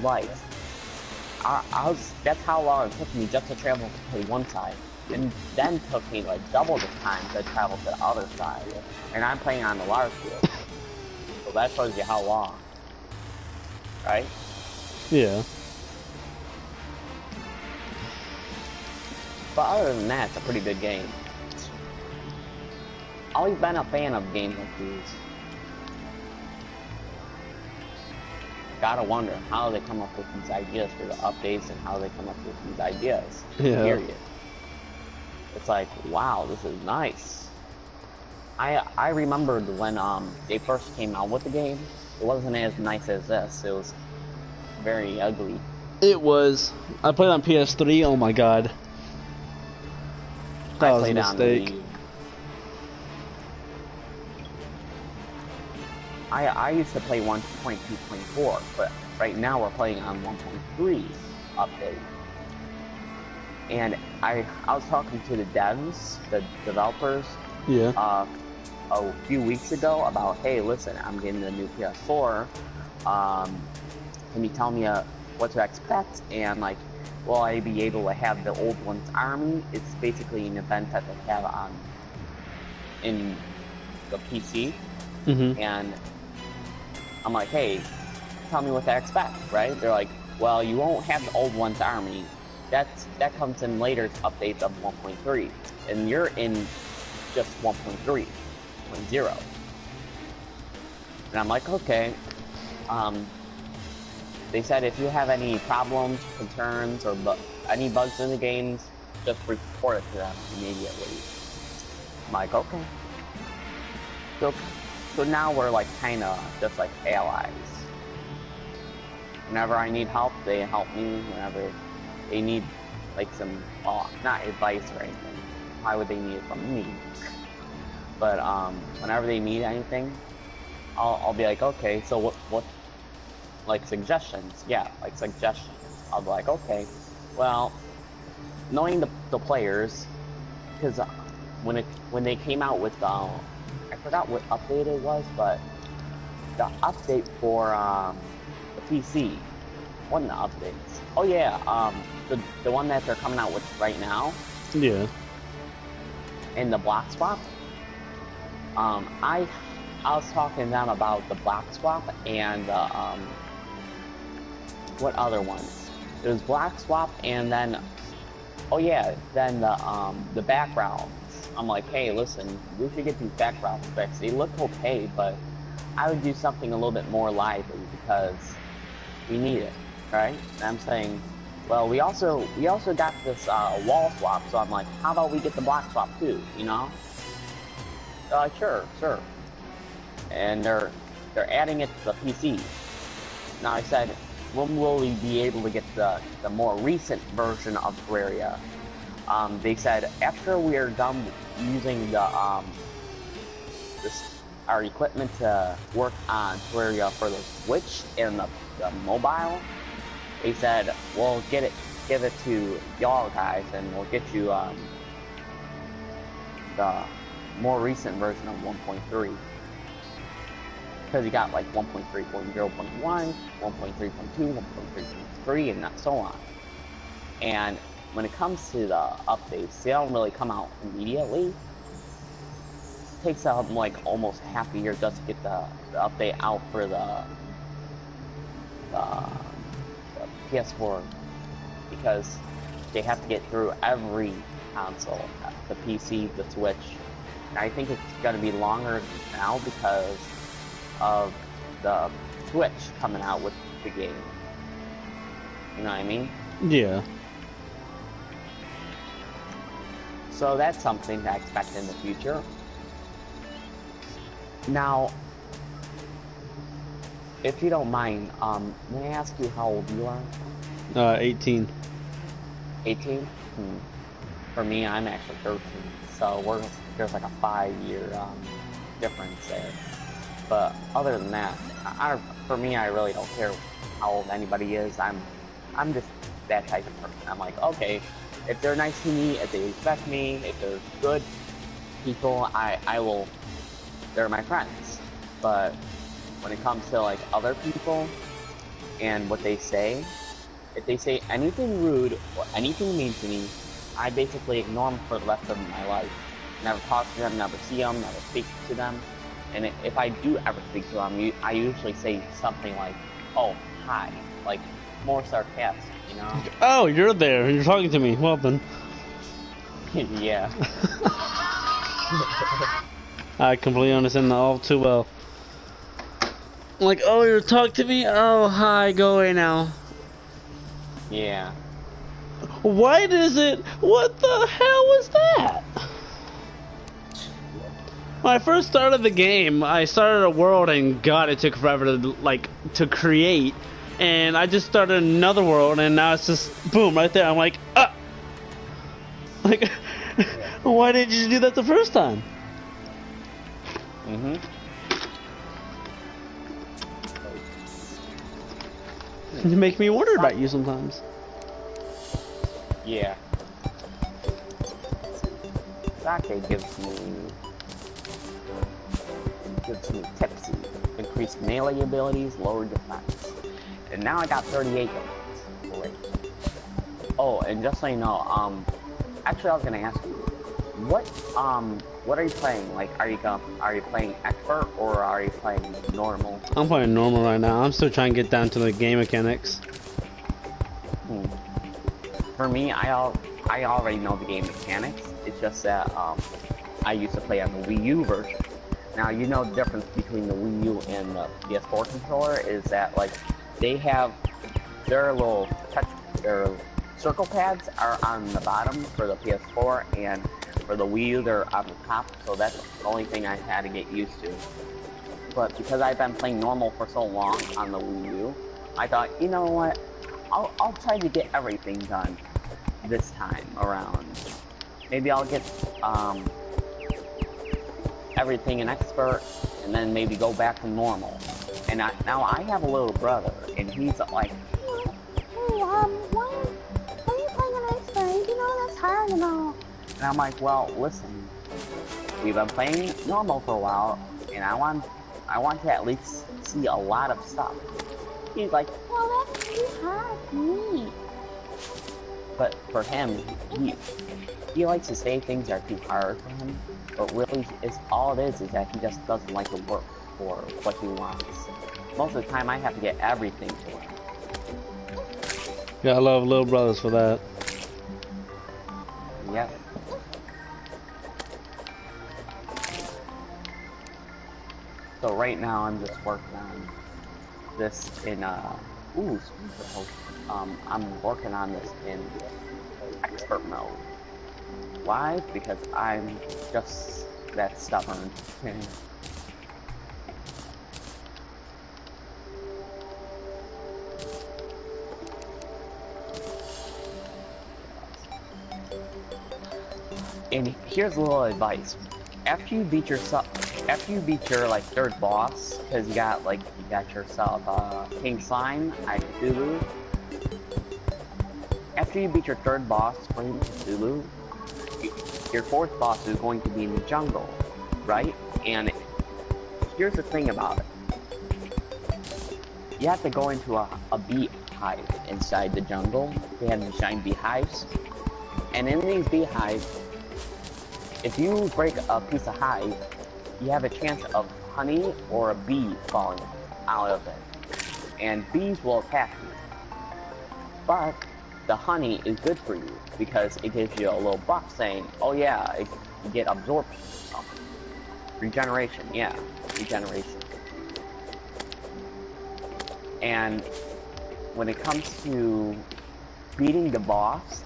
life. That's how long it took me just to travel to play one side. And then took me like double the time to travel to the other side. And I'm playing on the large field. So that shows you how long. Right? Yeah. But other than that, it's a pretty good game. Always been a fan of games like these. Gotta wonder how they come up with these ideas for the updates and how they come up with these ideas. Yeah. Period. It's like, wow, this is nice. I remembered when they first came out with the game, it wasn't as nice as this. It was very ugly. It was. I played on PS3. Oh my god. That was a mistake. I used to play 1.2.4, but right now we're playing on 1.3 update. And I was talking to the devs, the developers, yeah, a few weeks ago about, hey, listen, I'm getting the new PS4. Can you tell me what to expect? And like, will I be able to have the old one's army? It's basically an event that they have on in the PC. Mm-hmm. And I'm like, hey, tell me what to expect, right? They're like, well, you won't have the old one's army. That comes in later updates of 1.3, and you're in just 1.3.0. And I'm like, okay. They said if you have any problems, concerns, or any bugs in the games, just report it to them immediately. I'm like, okay. So now we're like kind of just like allies. Whenever I need help, they help me. Whenever they need like some, well, not advice or anything. Why would they need it from me? But whenever they need anything, I'll be like, okay, so what, like suggestions? Yeah, like suggestions. I'll be like, okay, well, knowing the players, because when they came out with I forgot what update it was, but the update for the PC, one of the updates. Oh yeah, the one that they're coming out with right now. Yeah. And the block swap. I was talking to them about the block swap and what other ones? It was block swap and then, oh yeah, then the backgrounds. I'm like, hey, listen, we should get these backgrounds fixed. They look okay, but I would do something a little bit more lively because we need it, right? And I'm saying, well, we also got this wall swap, so I'm like, how about we get the block swap too, you know? They're like, sure. And they're adding it to the PC. Now I said, when will we be able to get the more recent version of Terraria? They said after we are done using our equipment to work on Terraria for the Switch and the mobile, they said we'll give it to y'all guys, and we'll get you the more recent version of 1.3. Because you got like 1.3.0.1, 1.3.2, 1.3.3, and so on. And when it comes to the updates, they don't really come out immediately. It takes them like almost half a year just to get the update out for the PS4, because they have to get through every console, the PC, the Switch. And I think it's going to be longer now because of the Switch coming out with the game. You know what I mean? Yeah. So that's something to expect in the future. Now, if you don't mind, may I ask you how old you are? 18. 18? For me, I'm actually 13. So there's like a 5-year difference there. But other than that, for me, I really don't care how old anybody is. I'm just that type of person. I'm like, okay, if they're nice to me, if they respect me, if they're good people, I will, they're my friends. But when it comes to like other people, And what they say, if they say anything rude or anything mean to me, I basically ignore them for the rest of my life. Never talk to them, never see them, never speak to them. And if I do ever speak to them, I usually say something like, "Oh, hi," like more sarcastic, you know? Oh, you're there. You're talking to me. Well then. Yeah. I completely understand that all too well. Like, oh, you're talking to me? Oh, hi, go away now. Yeah. Why does it? What the hell was that? When I first started the game, I started a world and God, it took forever to create. And I just started another world and now it's just boom right there. I'm like, ah! Like, why didn't you do that the first time? Mm-hmm. You make me wonder about you sometimes. Yeah. Sake gives me tipsy, increased melee abilities, lower defense. And now I got 38 defense. Great. Oh, and just so you know, actually I was gonna ask you, what are you playing? Like, are you playing expert or are you playing normal? I'm playing normal right now. I'm still trying to get down to the game mechanics. For me, I already know the game mechanics. It's just that I used to play on the Wii U version. Now you know the difference between the Wii U and the PS4 controller is that like they have their little their circle pads are on the bottom for the PS4, and for the Wii U they're on the top. So that's the only thing I had to get used to. But because I've been playing normal for so long on the Wii U, I thought, you know what, I'll try to get everything done this time around. Maybe I'll get everything in expert, and then maybe go back to normal. And now I have a little brother, and he's like, "Hey, why are you playing an expert? You know that's hard and all." And I'm like, "Well, listen, we've been playing normal for a while, and I want to at least see a lot of stuff." He's like, "Well, that's too hard for me." But for him, he likes to say things are too hard for him, but really, all it is that he just doesn't like to work for what he wants. Most of the time, I have to get everything for him. Yeah, I love little brothers for that. Yep. So right now, I'm just working on this in I'm working on this in expert mode. Why? Because I'm just that stubborn. And here's a little advice: after you beat your like third boss, because you got yourself King Slime, Cthulhu. After you beat your third boss, Flame Cthulhu, your fourth boss is going to be in the jungle, right? And here's the thing about it: you have to go into a beehive inside the jungle. They have these giant beehives, and in these beehives, if you break a piece of hive, you have a chance of honey or a bee falling out of it, and bees will attack you. But the honey is good for you because it gives you a little buff saying, "Oh yeah, you get absorption." Regeneration, yeah, regeneration. And when it comes to beating the boss,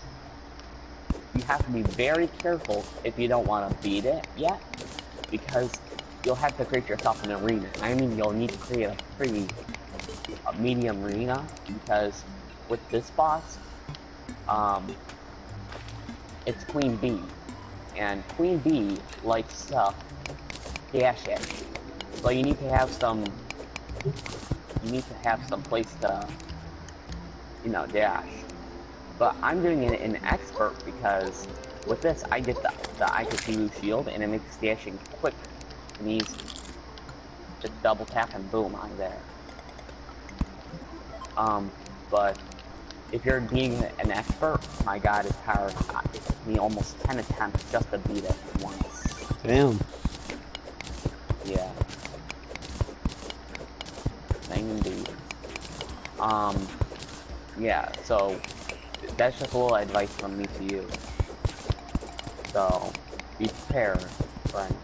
you have to be very careful if you don't want to beat it yet, because you'll have to create yourself an arena. I mean, you'll need to create a medium arena, because with this boss, it's Queen Bee, and Queen Bee likes to dash at you. So you need to have some place to, dash. But I'm doing it in expert because with this I get the Cthulhu shield, and it makes dashing quick and easy. Just double tap and boom, I'm there. But if you're being an expert, my god, it's hard. It took me almost 10 attempts just to beat it once. Damn. Yeah. Dang indeed. Yeah, so that's just a little advice from me to you. So, be prepared for anything.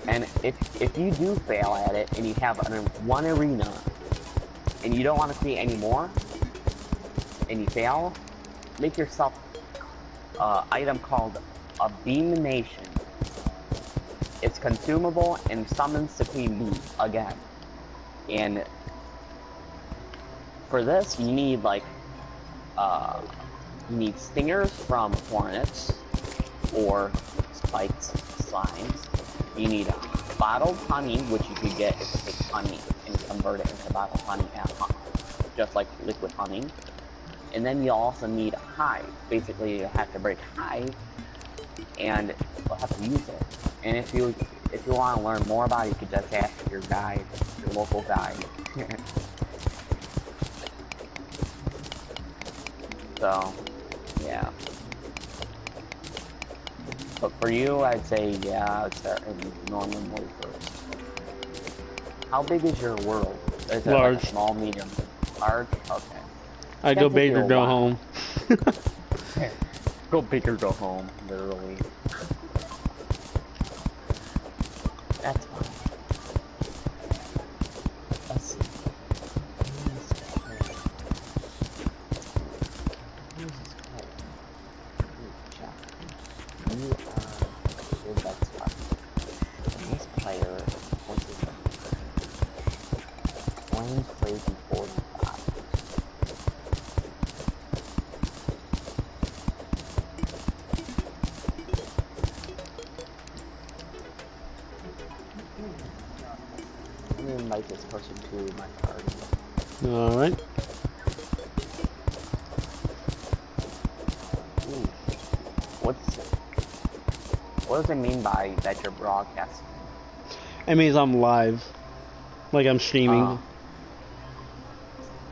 And if you do fail at it and you have one arena and you don't want to create any more and you fail, make yourself an item called a beam nation. It's consumable and summons the queen bee again. And for this, you need like you need stingers from hornets or spiked slimes. You need bottled honey, which you could get if you take honey and convert it into bottled honey, just like liquid honey. And then you also need a hive. Basically, you have to break hive, and you'll have to use it. And if you want to learn more about it, you could just ask your guide, your local guide. So, yeah. But for you, I'd say, yeah, I'd start in normal mode first. How big is your world? Is it Large. like a small, medium, large? Okay. I go big or go home. Go big or go home, literally. That's fine. Let's see. You are your best spot. This player, what's his name? Flames Crazy 45. Let me invite this person to my party. Alright. Ooh. What does it mean by that you're broadcasting? It means I'm live. Like I'm streaming.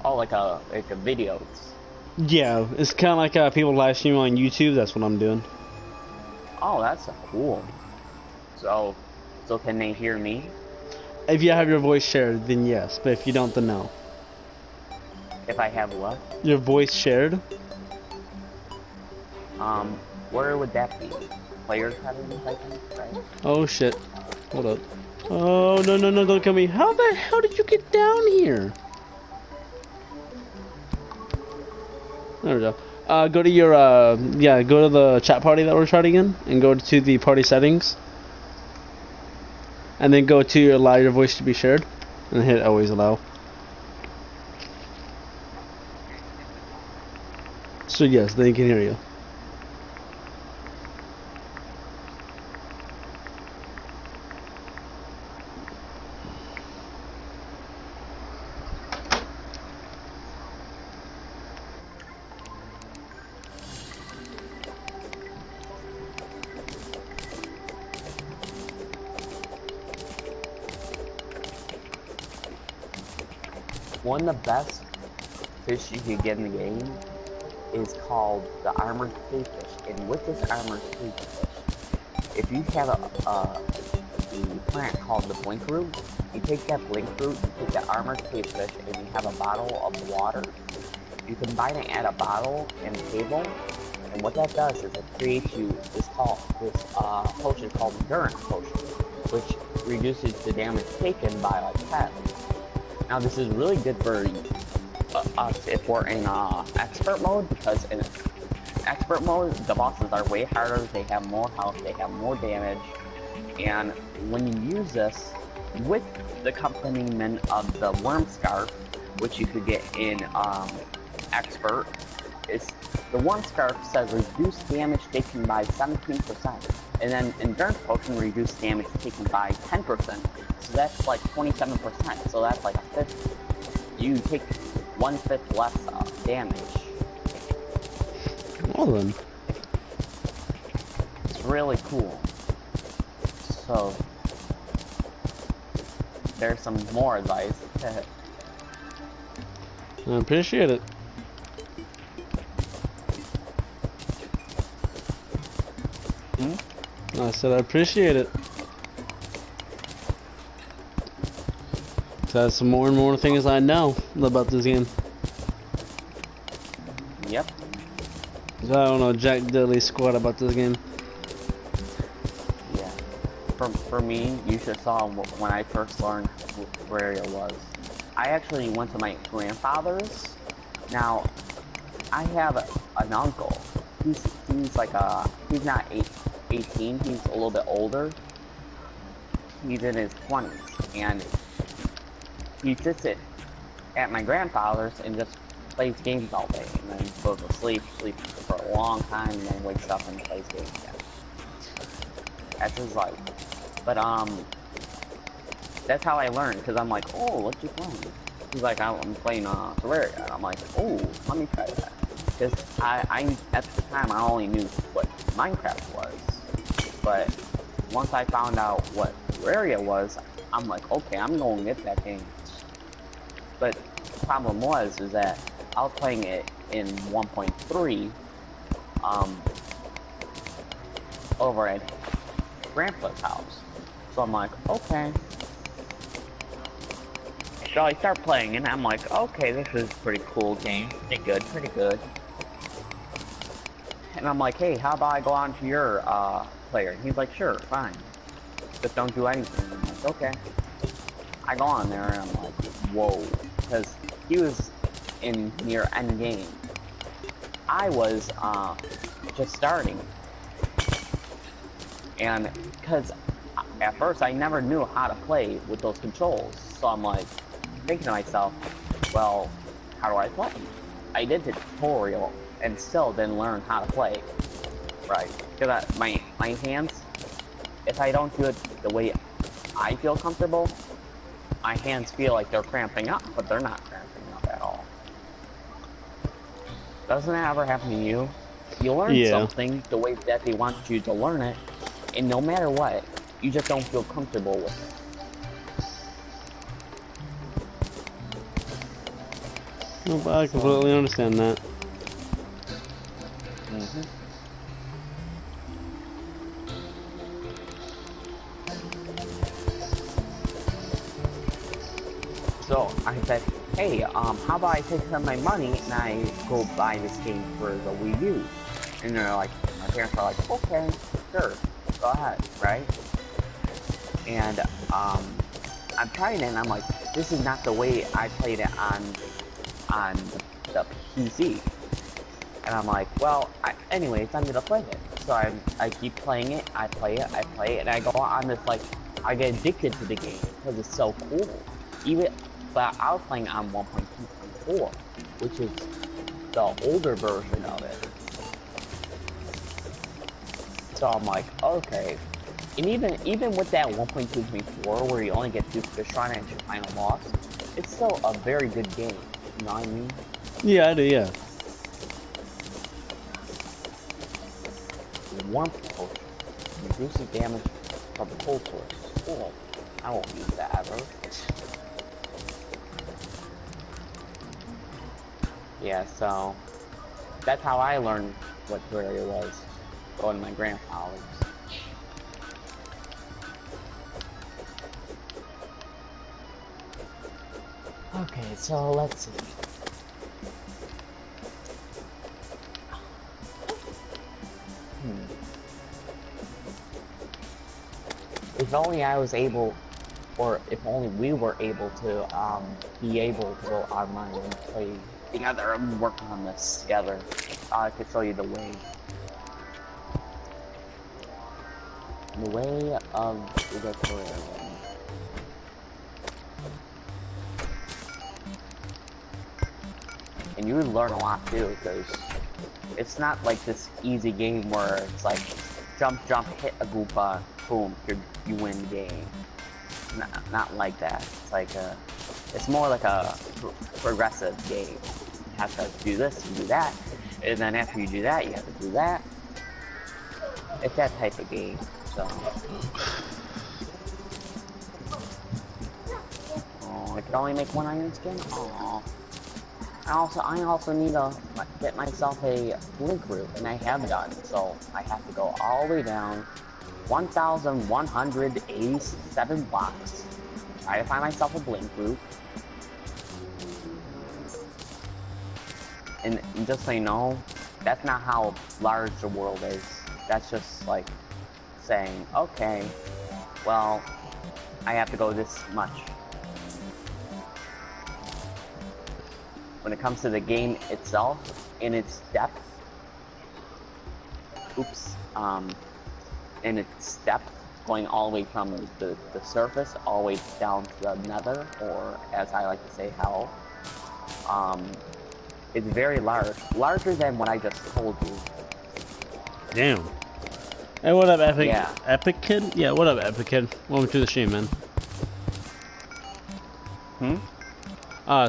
Oh, like a videos. Yeah, it's kind of like people live streaming on YouTube. That's what I'm doing. Oh, that's cool. So can they hear me? If you have your voice shared, then yes. But if you don't, then no. If I have what? Your voice shared? Where would that be? Players having this, I think, right? Oh shit. Hold up. Oh, no, no, no, don't kill me. How the hell did you get down here? There we go. Go to your, yeah, go to the chat party that we're starting in, and go to the party settings. And then go to allow your voice to be shared, and hit always allow. So yes, they can hear you. One of the best fish you could get in the game is called the armored crayfish. And with this armored crayfish, if you have a plant called the blink root, you take that blink root, you take that armored crayfish, and you have a bottle of water. You combine it at a bottle and a table, and what that does is it creates you this potion called endurance potion, which reduces the damage taken by like 10. Now this is really good for us if we're in expert mode, because in expert mode the bosses are way harder, they have more health, they have more damage, and when you use this with the accompaniment of the worm scarf, which you could get in expert, is the worm scarf says reduce damage taken by 17%, and then endurance potion reduce damage taken by 10%. So that's like 27%. So that's like a fifth. You take 1/5 less damage. Well then. It's really cool. So there's some more advice. I appreciate it. Hmm? I said I appreciate it. That's some more and more things I know about this game. Yep. I don't know jack diddly squat about this game. Yeah. For me, you should saw when I first learned where it was. I actually went to my grandfather's. Now, I have an uncle. He's like he's not 18. He's a little bit older. He's in his 20s, and he sits at my grandfather's and just plays games all day, and then goes to sleep for a long time, and then wakes up and plays games again. That's his life. But that's how I learned, because I'm like, oh, what you playing? He's like, I'm playing Terraria, and I'm like, oh, let me try that. Because I at the time I only knew what Minecraft was, but once I found out what Terraria was, I'm like, okay, I'm gonna get that game. But the problem is that I was playing it in 1.3, over at Grandpa's house. So I'm like, okay. So I start playing, and I'm like, okay, this is a pretty cool game. Pretty good. And I'm like, hey, how about I go on to your player? And he's like, sure, fine. Just don't do anything. I'm like, okay. I go on there, and I'm like, whoa. Because he was in near end game. I was just starting. And because at first I never knew how to play with those controls. So I'm like, thinking to myself, well, how do I play? I did the tutorial and still didn't learn how to play. Right. Because my hands, if I don't do it the way I feel comfortable, my hands feel like they're cramping up, but they're not cramping up at all. Doesn't that ever happen to you? You learn something the way that they want you to learn it, and no matter what, you just don't feel comfortable with it. No, but I completely understand that. Mm-hmm. So I said, hey, how about I take some of my money and I go buy this game for the Wii U? And they're like, my parents are like, okay, sure, go ahead, right? And I'm trying it, and I'm like, this is not the way I played it on the PC. And I'm like, well, anyways, I'm gonna play it. So I keep playing it, I play it, and I go on this, like, I get addicted to the game because it's so cool. But I was playing on 1.2.4, which is the older version of it. So I'm like, okay. And even with that 1.2.4, where you only get 2 fish on it and your final boss, it's still a very good game. You know what I mean? Yeah, I do, yeah. Warmth potion reduces damage from the cold source. Cool. I won't use that ever. Yeah, so that's how I learned what Terraria was, going to my grandfather's. Okay, so let's see. If only I was able, or if only we were able to be able to go online and play together and work on this together. I could show you the way. The way of the Terraria. And you would learn a lot too, because it's not like this easy game where it's like jump, hit a Goopa, boom, you win the game. Not like that. It's like it's more like a progressive game. You have to do this and do that, and then after you do that, you have to do that. It's that type of game. So I can only make one iron skin? Aww. I also need to get myself a blink root, and I have done, so I have to go all the way down 1,187 blocks. Try to find myself a blink root. And just so you know, that's not how large the world is. That's just like saying, okay, well, I have to go this much. When it comes to the game itself, in its depth, in its depth, going all the way from the surface all the way down to the nether, or as I like to say, hell, it's very large. Larger than what I just told you. Damn. Hey, what up, Epic? Yeah. Epic Kid? Yeah, what up, Epic Kid? Welcome to the stream, man.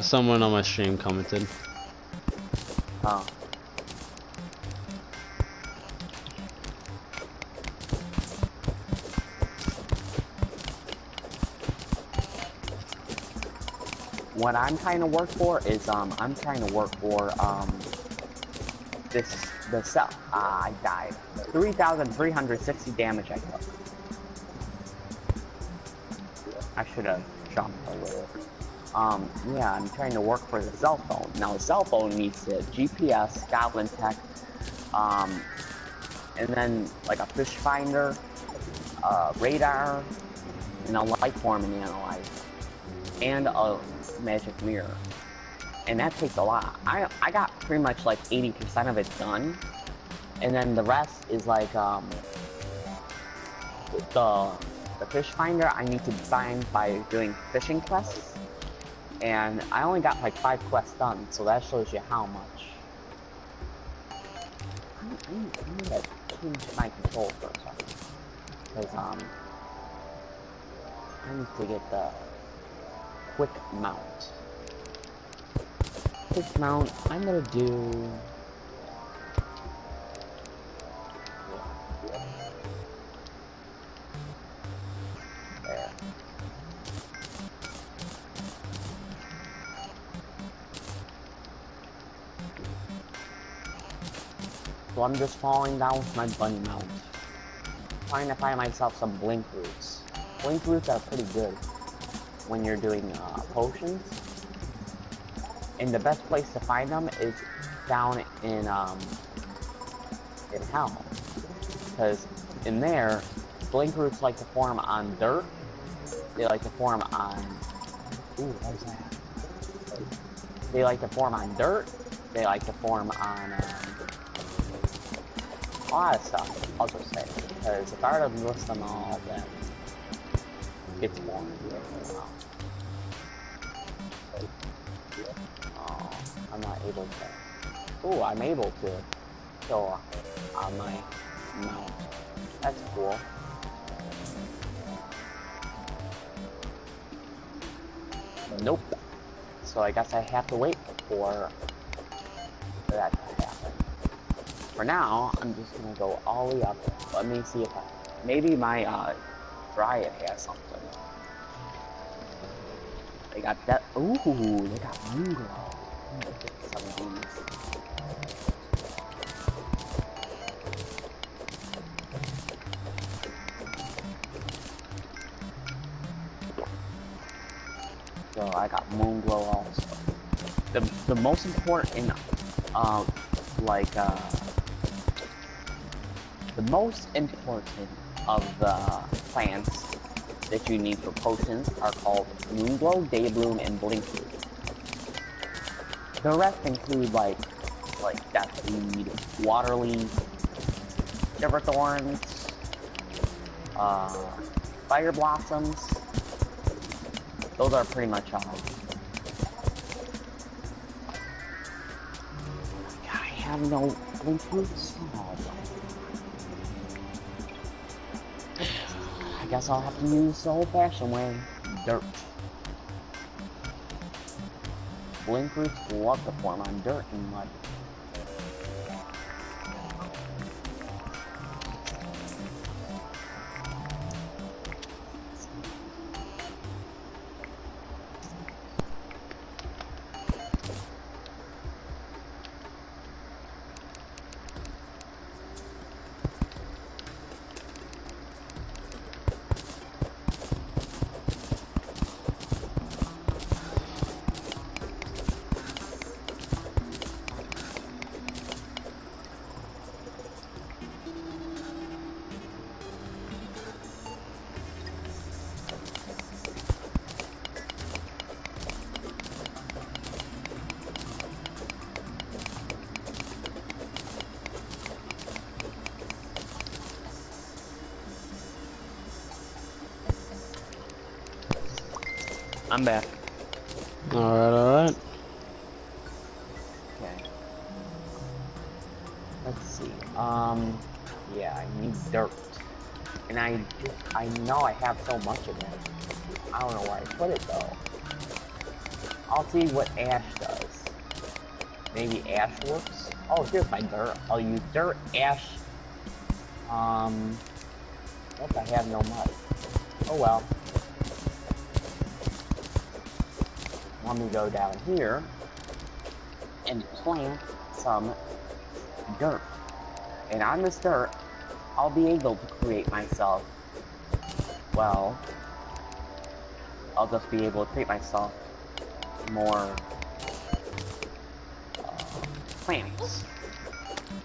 Someone on my stream commented. Oh. What I'm trying to work for is, I'm trying to work for, the cell. I died. 3,360 damage I took. I should have jumped a little. Yeah, I'm trying to work for the cell phone. Now, the cell phone needs a GPS, goblin tech, and then, like, a fish finder, radar, and a light form and analyzer, and a magic mirror. And that takes a lot. I got pretty much like 80% of it done, and then the rest is like the fish finder I need to find by doing fishing quests, and I only got like 5 quests done, so that shows you how much. I need to change my control for a second, because I need to get the quick mount. Quick mount, I'm gonna do... There. So I'm just falling down with my bunny mount. Trying to find myself some blink roots. Blink roots are pretty good when you're doing potions. And the best place to find them is down in hell. Because in there, blink roots like to form on dirt. They like to form on... Ooh, what was that? They like to form on dirt. They like to form on a lot of stuff, I'll just say. Because if I were to list them all, then it's boring. Oh, I'm not able to... Ooh, I'm able to kill on my mount. That's cool. Nope. So I guess I have to wait for that to happen. For now, I'm just gonna go all the way up. Let me see if maybe my Dryad has something. They got that. Ooh, they got Mungo. I'm gonna get some of these. So I got Moonglow also. The most important, the most important of the plants that you need for potions are called Moonglow, Daybloom, and Blinkroot. The rest include like Deathweed, Waterleaf, Shiverthorns, Fire Blossoms. Those are pretty much all. I have no Blinkroots. Oh, I guess I'll have to use the old-fashioned way. Dirt. Blinkroots love to form on dirt and mud. I'm back. Alright, alright. Okay. Let's see. Yeah, I need dirt. And I know I have so much of it. I don't know where I put it though. I'll see what ash does. Maybe ash works? Oh, here's my dirt. I'll use dirt, ash. Nope, I have no mud. Oh well. Let me go down here and plant some dirt. And on this dirt, I'll be able to create myself, well, I'll just be able to create myself more plants.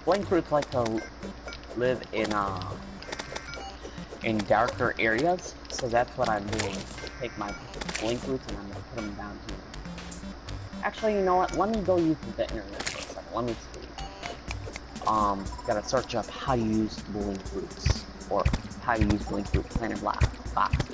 Blink fruits like to live in darker areas, so that's what I'm doing. Take my blink roots and I'm gonna put them down here. Actually, you know what? Let me go use the internet for a second. Let me see. Gotta search up how to use blink roots, or how to use blink root planted boxes.